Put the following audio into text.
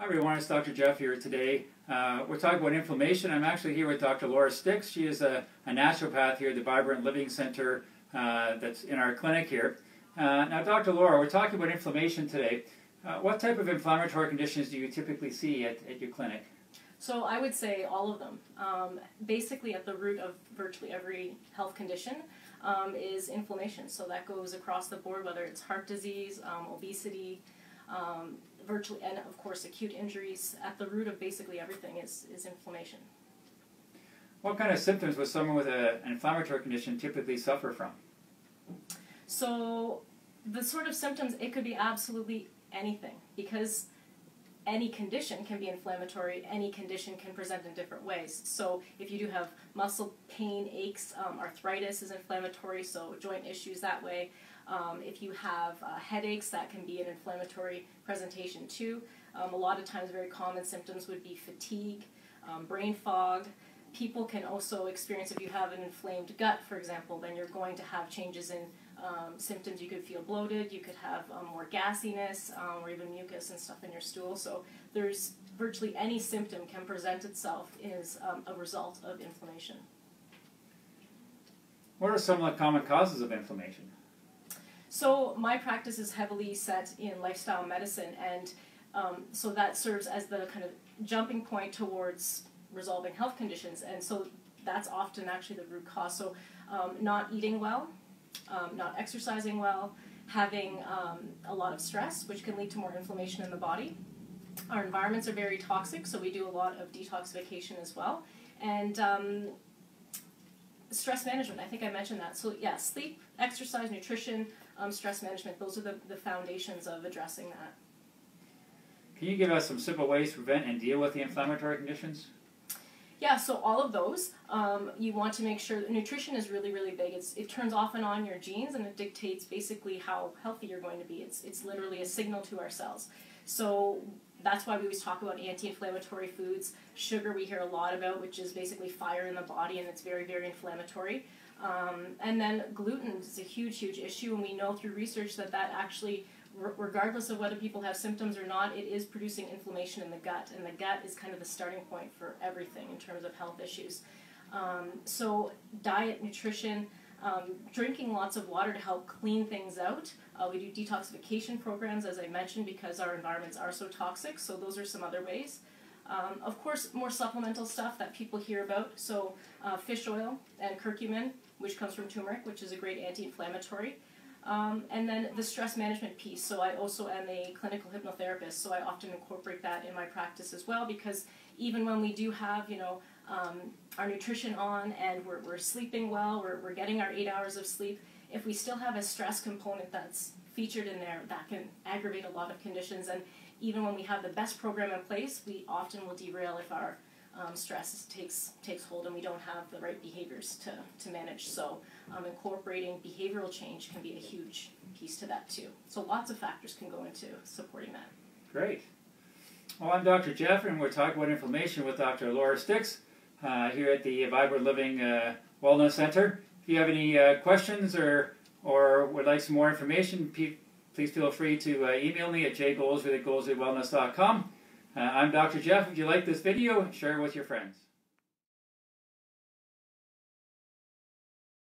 Hi everyone, it's Dr. Jeff here today. We're talking about inflammation. I'm actually here with Dr. Laura Stix. She is a naturopath here at the Vibrant Living Center that's in our clinic here. Now Dr. Laura, we're talking about inflammation today. What type of inflammatory conditions do you typically see at your clinic? So I would say all of them. Basically at the root of virtually every health condition is inflammation. So that goes across the board, whether it's heart disease, obesity, virtually, and of course acute injuries. At the root of basically everything is inflammation. What kind of symptoms would someone with an inflammatory condition typically suffer from? So the sort of symptoms, it could be absolutely anything, because any condition can be inflammatory. Any condition can present in different ways. So if you do have muscle pain, aches, arthritis is inflammatory, so joint issues that way. If you have headaches, that can be an inflammatory presentation too. A lot of times very common symptoms would be fatigue, brain fog. People can also experience, if you have an inflamed gut, for example, then you're going to have changes in symptoms. You could feel bloated, you could have more gassiness, or even mucus and stuff in your stool. So there's virtually any symptom can present itself as a result of inflammation. What are some of the common causes of inflammation? So my practice is heavily set in lifestyle medicine, and so that serves as the kind of jumping point towards resolving health conditions, and so that's often actually the root cause. So not eating well, not exercising well, having a lot of stress, which can lead to more inflammation in the body. Our environments are very toxic, so we do a lot of detoxification as well. And stress management, I think I mentioned that. So yeah, sleep, exercise, nutrition, stress management, those are the foundations of addressing that. Can you give us some simple ways to prevent and deal with the inflammatory conditions? Yeah, so all of those, you want to make sure that nutrition is really, really big. It turns off and on your genes, and it dictates basically how healthy you're going to be. It's literally a signal to our cells. So that's why we always talk about anti-inflammatory foods. Sugar we hear a lot about, which is basically fire in the body, and it's very, very inflammatory. And then gluten is a huge, huge issue, and we know through research that actually, regardless of whether people have symptoms or not, it is producing inflammation in the gut, and the gut is kind of the starting point for everything in terms of health issues. So diet, nutrition, drinking lots of water to help clean things out. We do detoxification programs, as I mentioned, because our environments are so toxic, so those are some other ways. Of course, more supplemental stuff that people hear about, so fish oil and curcumin, which comes from turmeric, which is a great anti-inflammatory. And then the stress management piece. So I also am a clinical hypnotherapist, so I often incorporate that in my practice as well, because even when we do have, our nutrition on and we're sleeping well, we're getting our 8 hours of sleep, if we still have a stress component that's featured in there, that can aggravate a lot of conditions. And even when we have the best program in place, we often will derail if our stress takes hold and we don't have the right behaviors to manage. So incorporating behavioral change can be a huge piece to that too. So lots of factors can go into supporting that. Great. Well, I'm Dr. Jeff, and we're talking about inflammation with Dr. Laura Stix here at the Vibrant Living Wellness Center. If you have any questions or would like some more information, please feel free to email me at jgoldsworthy@goldsworthywellness.com. I'm Dr. Jeff. If you like this video, share it with your friends.